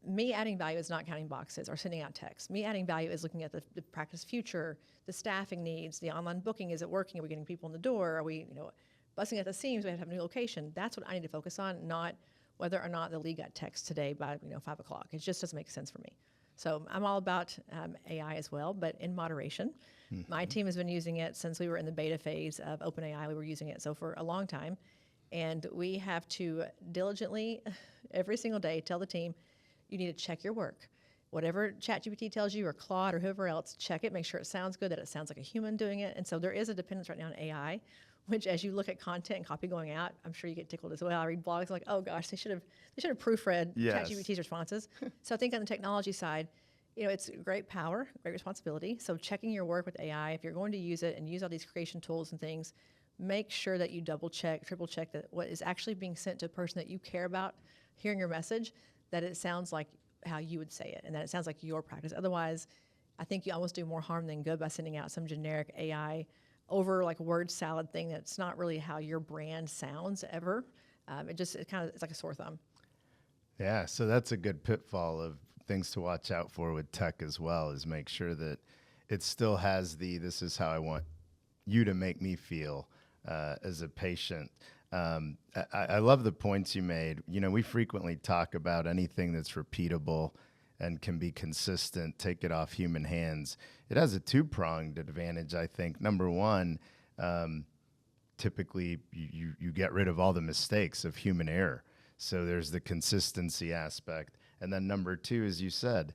Me adding value is not counting boxes or sending out texts. Me adding value is looking at the practice future, the staffing needs, the online booking. Is it working? Are we getting people in the door? Are we, busting at the seams? We have to have a new location. That's what I need to focus on, not whether or not the lead got text today by 5 o'clock. It just doesn't make sense for me. So I'm all about AI as well, but in moderation. Mm-hmm. My team has been using it since we were in the beta phase of OpenAI. We were using it so for a long time, and we have to diligently every single day tell the team, you need to check your work. Whatever ChatGPT tells you or Claude or whoever else, check it, make sure it sounds good, that it sounds like a human doing it. And so there is a dependence right now on AI, which as you look at content and copy going out, I'm sure you get tickled as well. I read blogs like, oh gosh, they should have proofread ChatGPT's responses. So I think on the technology side, it's great power, great responsibility. So checking your work with AI, if you're going to use it and use all these creation tools and things, make sure that you double check, triple check that what is actually being sent to a person that you care about hearing your message, that it sounds like how you would say it and that it sounds like your practice. Otherwise, I think you almost do more harm than good by sending out some generic AI over like a word salad thing that's not really how your brand sounds ever. It's like a sore thumb. Yeah, so that's a good pitfall of things to watch out for with tech as well, is make sure that it still has the this is how I want you to make me feel as a patient. I love the points you made. You know, we frequently talk about anything that's repeatable and can be consistent, take it off human hands. It has a two-pronged advantage, I think. Number one, typically you get rid of all the mistakes of human error. So there's the consistency aspect. And then number two, as you said,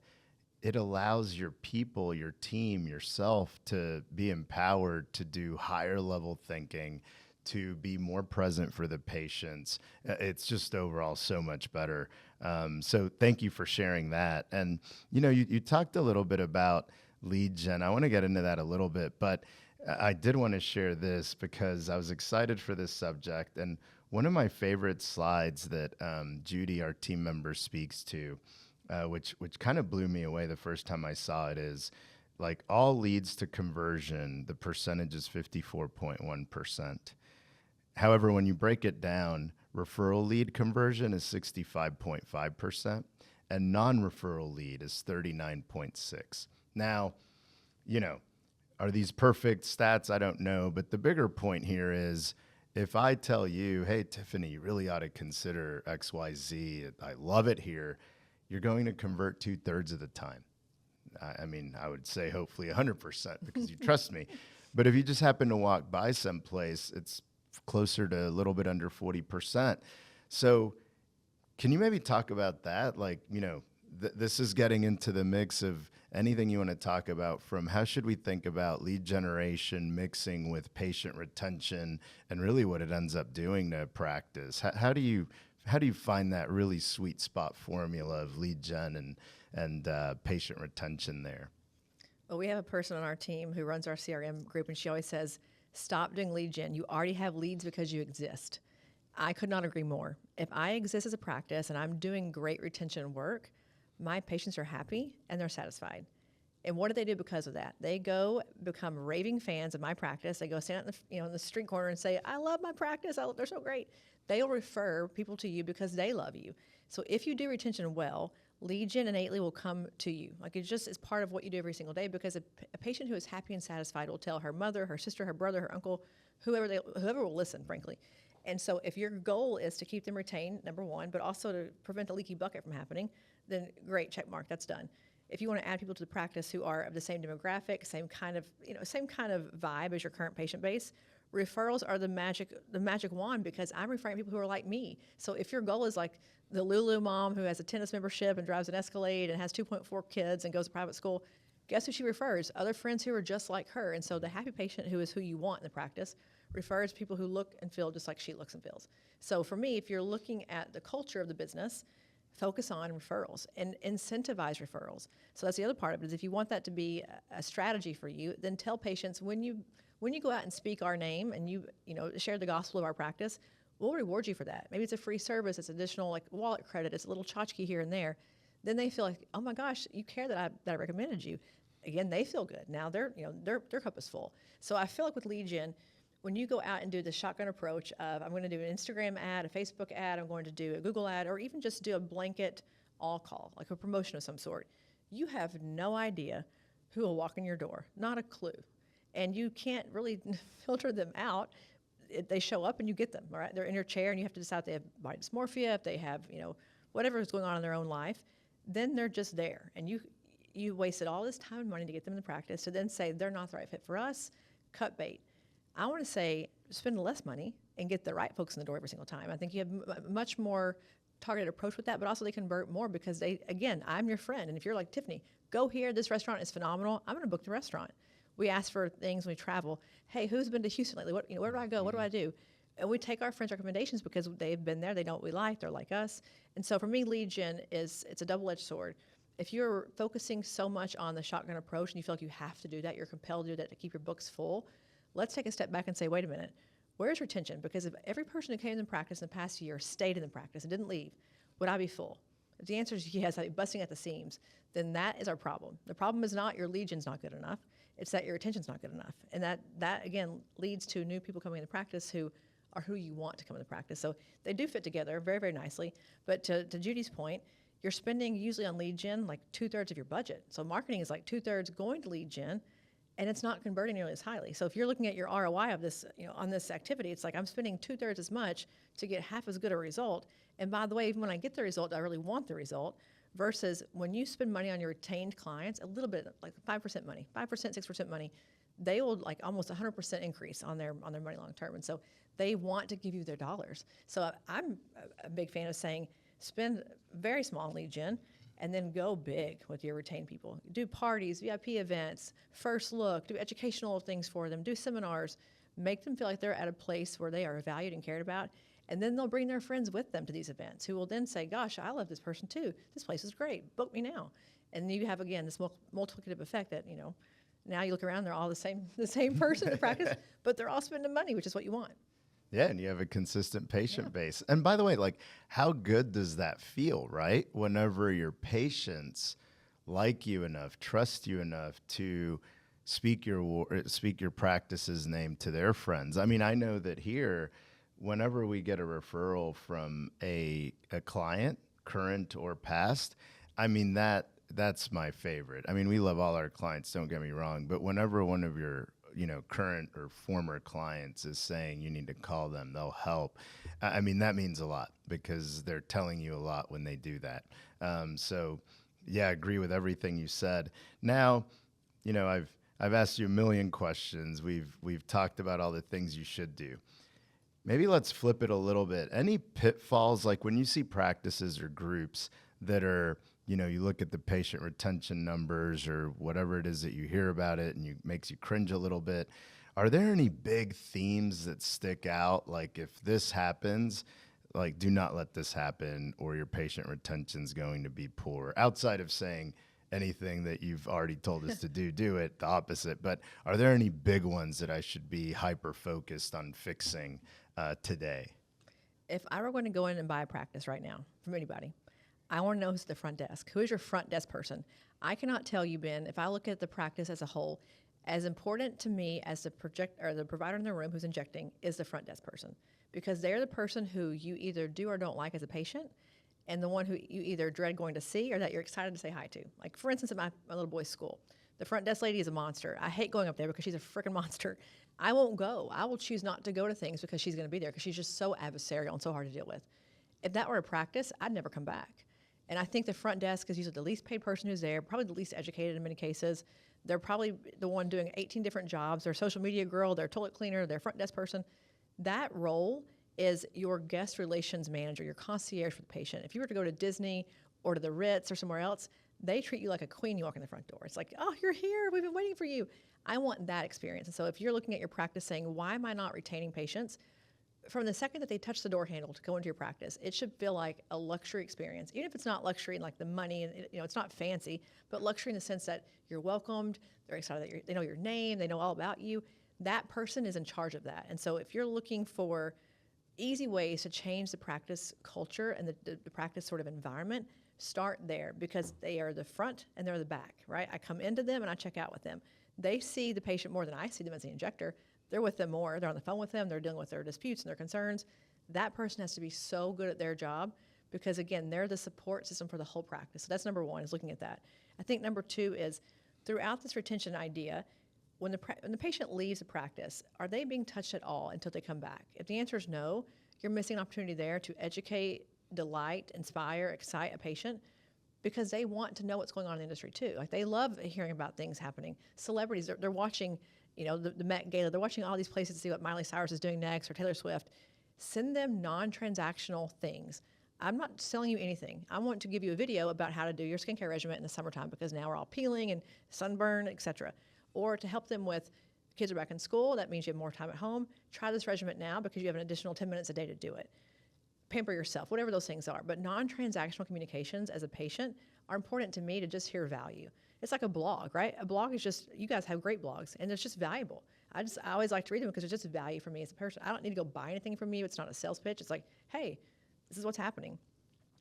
it allows your people, your team, yourself to be empowered to do higher level thinking, to be more present for the patients. It's just overall so much better. So thank you for sharing that. And, you know, you talked a little bit about lead gen. I want to get into that a little bit, but I did want to share this because I was excited for this subject. And one of my favorite slides that Judy, our team member, speaks to, which kind of blew me away the first time I saw it, is like all leads to conversion, the percentage is 54.1%. However, when you break it down, referral lead conversion is 65.5%, and non-referral lead is 39.6. Now, you know, are these perfect stats? I don't know. But the bigger point here is if I tell you, hey, Tiffany, you really ought to consider XYZ, I love it here, you're going to convert 2/3 of the time. I mean, I would say hopefully 100% because you trust me. But if you just happen to walk by someplace, it's closer to a little bit under 40%. So can you maybe talk about that? Like, you know, this is getting into the mix of anything you want to talk about, from how should we think about lead generation mixing with patient retention and really what it ends up doing to practice. How do you find that really sweet spot formula of lead gen and patient retention there? Well, we have a person on our team who runs our CRM group, and she always says, stop doing lead gen. You already have leads because you exist. I could not agree more. If I exist as a practice and I'm doing great retention work, my patients are happy and they're satisfied. And what do they do because of that? They go become raving fans of my practice. They go stand out in the street corner and say, I love my practice. They're so great. They'll refer people to you because they love you. So if you do retention well, lead gen innately will come to you. Like it's part of what you do every single day, because a patient who is happy and satisfied will tell her mother, her sister, her brother, her uncle, whoever will listen, frankly. And so if your goal is to keep them retained, number one, but also to prevent the leaky bucket from happening, then great, check mark, that's done. If you want to add people to the practice who are of the same demographic, same kind of vibe as your current patient base, referrals are the magic wand, because I'm referring people who are like me. So if your goal is like the Lulu mom who has a tennis membership and drives an Escalade and has 2.4 kids and goes to private school, guess who she refers? Other friends who are just like her. And so the happy patient, who is who you want in the practice, refers people who look and feel just like she looks and feels. So for me, if you're looking at the culture of the business, focus on referrals and incentivize referrals. So that's the other part of it, is if you want that to be a strategy for you, then tell patients when you go out and speak our name and you share the gospel of our practice, we'll reward you for that. Maybe it's a free service, it's additional like wallet credit, it's a little tchotchke here and there. Then they feel like, oh my gosh, you care that I recommended you. Again, they feel good. Now their cup is full. So I feel like with lead gen, when you go out and do the shotgun approach of, I'm going to do an Instagram ad, a Facebook ad, I'm going to do a Google ad, or even just do a blanket all call, like a promotion of some sort, you have no idea who will walk in your door, not a clue. And you can't really filter them out. They show up and you get them, all right? They're in your chair and you have to decide if they have body dysmorphia, if they have, whatever is going on in their own life. Then they're just there. And you wasted all this time and money to get them in the practice to then say they're not the right fit for us, cut bait. I want to say spend less money and get the right folks in the door every single time. I think you have a much more targeted approach with that, but also they convert more because I'm your friend. And if you're like, Tiffany, go here, this restaurant is phenomenal, I'm going to book the restaurant. We ask for things when we travel. Hey, who's been to Houston lately? Where do I go? What do I do? And we take our friends' recommendations because they've been there, they know what we like, they're like us. And so for me, lead gen it's a double-edged sword. If you're focusing so much on the shotgun approach and you feel like you have to do that, you're compelled to do that to keep your books full, let's take a step back and say, wait a minute, where's retention? Because if every person who came in practice in the past year stayed in the practice and didn't leave, would I be full? If the answer is yes, I'd be busting at the seams, then that is our problem. The problem is not your lead gen's not good enough, it's that your retention's not good enough. And that again, leads to new people coming into practice who are who you want to come into practice. So they do fit together very, very nicely. But to Judy's point, you're spending usually on lead gen like 2/3 of your budget. So marketing is like 2/3 going to lead gen, and it's not converting nearly as highly. So if you're looking at your ROI of this, on this activity, it's like I'm spending 2/3 as much to get half as good a result. And by the way, even when I get the result, I really want the result. Versus when you spend money on your retained clients, a little bit like 5% money, 5%, 6% money, they will like almost 100% increase on their money long term. And so they want to give you their dollars. So I'm a big fan of saying spend very small on lead gen and then go big with your retained people. Do parties, VIP events, first look, do educational things for them, do seminars, make them feel like they're at a place where they are valued and cared about. And then they'll bring their friends with them to these events who will then say, gosh, I love this person too. This place is great. Book me now. And you have, again, this multiplicative effect that, now you look around, they're all the same person to practice, but they're all spending money, which is what you want. Yeah, and you have a consistent patient base. And by the way, like, how good does that feel, right? Whenever your patients like you enough, trust you enough to speak your practice's name to their friends. I mean, I know that here, whenever we get a referral from a client, current or past, I mean, that's my favorite. I mean, we love all our clients, don't get me wrong, but whenever one of your current or former clients is saying you need to call them, they'll help. I mean, that means a lot because they're telling you a lot when they do that. So yeah, I agree with everything you said. Now, I've asked you a million questions. We've talked about all the things you should do. Maybe let's flip it a little bit. Any pitfalls, like when you see practices or groups that are, you look at the patient retention numbers or whatever it is that you hear about it and makes you cringe a little bit. Are there any big themes that stick out? Like if this happens, like do not let this happen or your patient retention is going to be poor, outside of saying anything that you've already told us to do it, the opposite. But are there any big ones that I should be hyper-focused on fixing today? If I were going to go in and buy a practice right now from anybody, I want to know who's at the front desk. Who is your front desk person? I cannot tell you, Ben, if I look at the practice as a whole, as important to me as the provider in the room who's injecting is the front desk person, because they're the person who you either do or don't like as a patient, and the one who you either dread going to see or that you're excited to say hi to. Like, for instance, at my little boy's school, the front desk lady is a monster. I hate going up there because she's a freaking monster. I won't go. I will choose not to go to things because she's going to be there because she's just so adversarial and so hard to deal with. If that were a practice, I'd never come back. And I think the front desk is usually the least paid person who's there, probably the least educated in many cases. They're probably the one doing 18 different jobs. They're a social media girl, they're a toilet cleaner, they're a front desk person. That role is your guest relations manager, your concierge for the patient. If you were to go to Disney or to the Ritz or somewhere else, they treat you like a queen. You walk in the front door. It's like, oh, you're here. We've been waiting for you. I want that experience. And so if you're looking at your practice saying, why am I not retaining patients? From the second that they touch the door handle to go into your practice, it should feel like a luxury experience. Even if it's not luxury in like the money and it's not fancy, but luxury in the sense that you're welcomed, they're excited that they know your name, they know all about you. That person is in charge of that. And so if you're looking for easy ways to change the practice culture and the practice sort of environment, start there, because they are the front and they're the back, right? I come into them and I check out with them. They see the patient more than I see them as the injector. They're with them more. They're on the phone with them. They're dealing with their disputes and their concerns. That person has to be so good at their job because, again, they're the support system for the whole practice. So that's number one, is looking at that. I think number two is throughout this retention idea, when the patient leaves the practice, are they being touched at all until they come back? If the answer is no, you're missing an opportunity there to educate, delight, inspire, excite a patient, because they want to know what's going on in the industry too. Like, they love hearing about things happening. Celebrities, they're watching, the Met Gala. They're watching all these places to see what Miley Cyrus is doing next or Taylor Swift. Send them non-transactional things. I'm not selling you anything. I want to give you a video about how to do your skincare regimen in the summertime, because now we're all peeling and sunburn, etc. Or to help them with, kids are back in school, that means you have more time at home. Try this regimen now because you have an additional 10 minutes a day to do it. Pamper yourself, whatever those things are. But non-transactional communications as a patient are important to me to just hear value. It's like a blog, right? A blog is just, you guys have great blogs, and it's just valuable. I always like to read them because it's just value for me as a person. I don't need to go buy anything from you. It's not a sales pitch. It's like, hey, this is what's happening.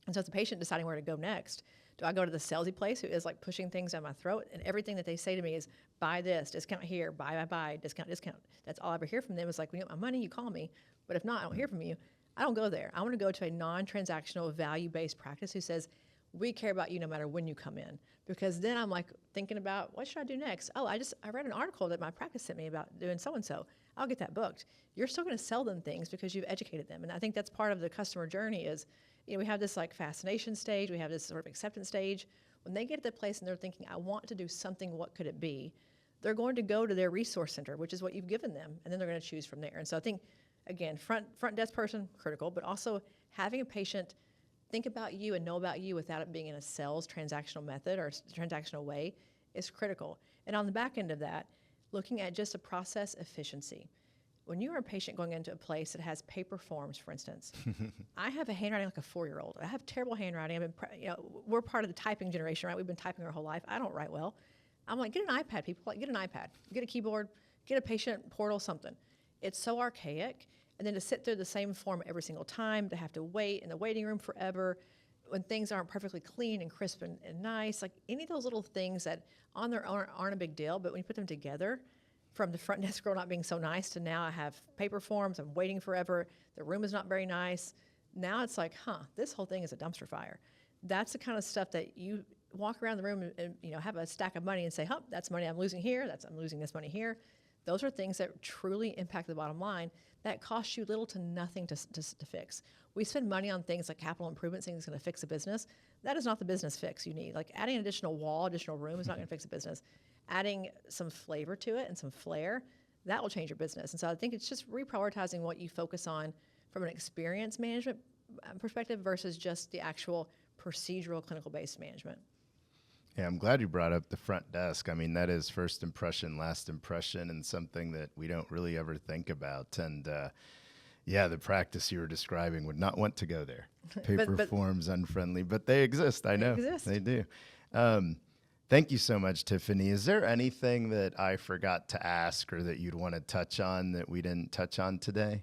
And so as a patient deciding where to go next, do I go to the salesy place who is like pushing things down my throat, and everything that they say to me is buy this, discount here, buy, discount. That's all I ever hear from them is like, when you get my money, you call me. But if not, I don't hear from you. I don't go there. I want to go to a non-transactional, value-based practice who says, we care about you no matter when you come in. Because then I'm like thinking about, what should I do next? Oh, I read an article that my practice sent me about doing so-and-so. I'll get that booked. You're still going to sell them things because you've educated them. And I think that's part of the customer journey is, we have this like fascination stage. We have this sort of acceptance stage. When they get to the place and they're thinking, I want to do something, what could it be? They're going to go to their resource center, which is what you've given them. And then they're going to choose from there. And so I think, again, front desk person, critical, but also having a patient think about you and know about you without it being in a sales transactional method or transactional way is critical. And on the back end of that, looking at just a process efficiency. When you are a patient going into a place that has paper forms, for instance, I have a handwriting like a 4-year-old. I have terrible handwriting. We're part of the typing generation, right? We've been typing our whole life. I don't write well. I'm like, get an iPad, people. Like, get an iPad, get a keyboard, get a patient portal, something. It's so archaic. And then to sit through the same form every single time, to have to wait in the waiting room forever, when things aren't perfectly clean and crisp and nice, like any of those little things that on their own aren't a big deal, but when you put them together, from the front desk girl not being so nice to now I have paper forms, I'm waiting forever, the room is not very nice. Now it's like, this whole thing is a dumpster fire. That's the kind of stuff that you walk around the room and have a stack of money and say, that's money I'm losing here, I'm losing this money here. Those are things that truly impact the bottom line that cost you little to nothing to fix. We spend money on things like capital improvements, things that's going to fix a business. That is not the business fix you need. Like adding an additional wall, additional room is not going to fix a business. Adding some flavor to it and some flair, that will change your business. And so I think it's just reprioritizing what you focus on from an experience management perspective versus just the actual procedural clinical-based management. Yeah, I'm glad you brought up the front desk. I mean, that is first impression, last impression, and something that we don't really ever think about. And the practice you were describing would not want to go there. Paper forms, unfriendly, but they exist. I know. They do. Thank you so much, Tiffany. Is there anything that I forgot to ask or that you'd want to touch on that we didn't touch on today?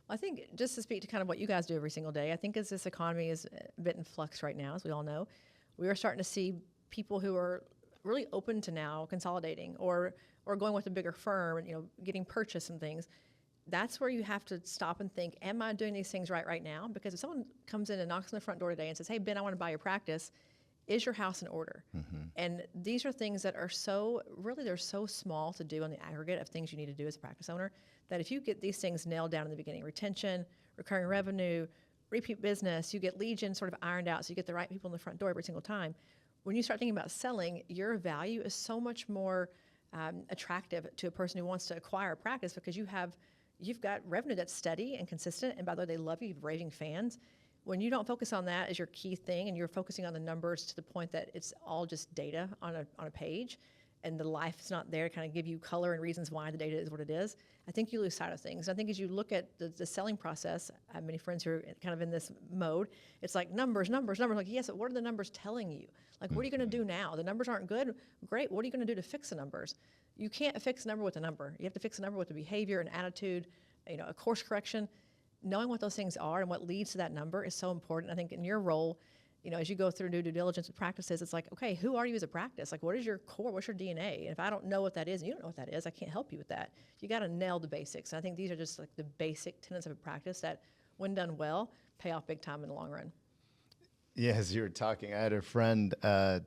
Well, I think just to speak to kind of what you guys do every single day, I think as this economy is a bit in flux right now, as we all know, we are starting to see people who are really open to now consolidating or going with a bigger firm and getting purchase and things. That's where you have to stop and think, am I doing these things right now? Because if someone comes in and knocks on the front door today and says, hey, Ben, I want to buy your practice, is your house in order? Mm-hmm. And these are things that are they're so small to do on the aggregate of things you need to do as a practice owner that if you get these things nailed down in the beginning, retention, recurring revenue, repeat business, you get lead gen sort of ironed out so you get the right people in the front door every single time. When you start thinking about selling, your value is so much more attractive to a person who wants to acquire a practice because you've got revenue that's steady and consistent. And by the way, they love you, you have raving fans. When you don't focus on that as your key thing and you're focusing on the numbers to the point that it's all just data on a page and the life is not there to kind of give you color and reasons why the data is what it is, I think you lose sight of things. I think as you look at the selling process, I have many friends who are kind of in this mode. It's like numbers. Like, yes, but what are the numbers telling you? Like, what are you going to do now? The numbers aren't good. Great. What are you going to do to fix the numbers? You can't fix a number with a number. You have to fix a number with the behavior and attitude, a course correction. Knowing what those things are and what leads to that number is so important. I think in your role, as you go through due diligence with practices, it's like, okay, who are you as a practice? Like, what is your core? What's your DNA? And if I don't know what that is, and you don't know what that is, I can't help you with that. You got to nail the basics. And I think these are just like the basic tenets of a practice that, when done well, pay off big time in the long run. Yeah, as you were talking, I had a friend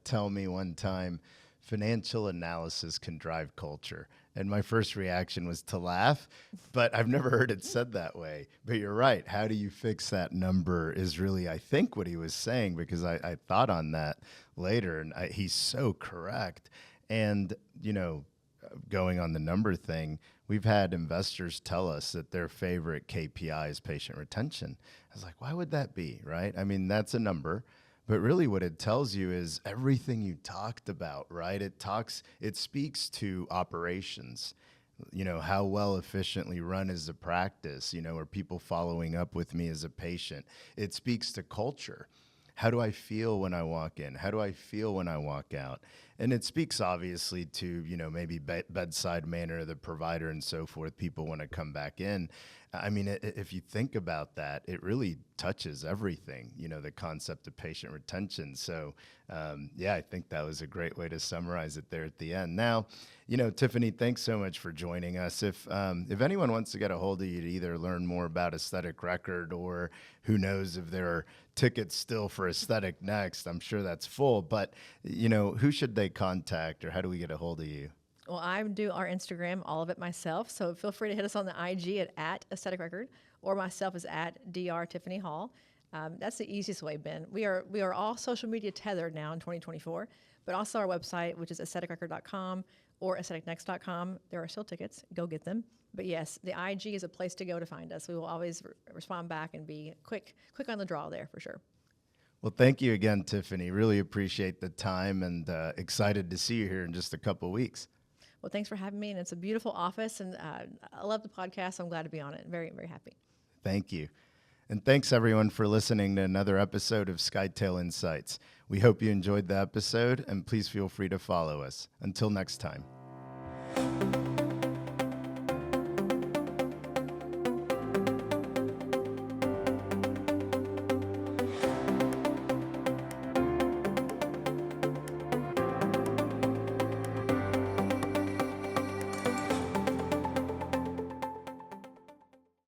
tell me one time, financial analysis can drive culture. And my first reaction was to laugh, but I've never heard it said that way. But you're right. How do you fix that number is really, I think, what he was saying, because I thought on that later, and he's so correct. And, going on the number thing, we've had investors tell us that their favorite KPI is patient retention. I was like, why would that be, right? I mean, that's a number. But really what it tells you is everything you talked about, right? It speaks to operations, how well efficiently run is the practice, are people following up with me as a patient? It speaks to culture. How do I feel when I walk in? How do I feel when I walk out? And it speaks obviously to, maybe bedside manner of the provider and so forth. People want to come back in. I mean, if you think about that, it really touches everything, the concept of patient retention. So, yeah, I think that was a great way to summarize it there at the end. Now, Tiffany, thanks so much for joining us. If anyone wants to get a hold of you to either learn more about Aesthetic Record, or who knows if there are tickets still for Aesthetic Next, I'm sure that's full, but, who should they contact, or how do we get a hold of you? Well, I do our Instagram, all of it myself. So feel free to hit us on the IG at Aesthetic Record, or myself is at Dr. Tiffany Hall. That's the easiest way, Ben. We are all social media tethered now in 2024, but also our website, which is aestheticrecord.com or aestheticnext.com. There are still tickets. Go get them. But yes, the IG is a place to go to find us. We will always respond back and be quick on the draw there for sure. Well, thank you again, Tiffany. Really appreciate the time, and excited to see you here in just a couple weeks. Well, thanks for having me, and it's a beautiful office, and I love the podcast. I'm glad to be on it. Very, very happy. Thank you. And thanks, everyone, for listening to another episode of SkyTail Insights. We hope you enjoyed the episode, and please feel free to follow us. Until next time.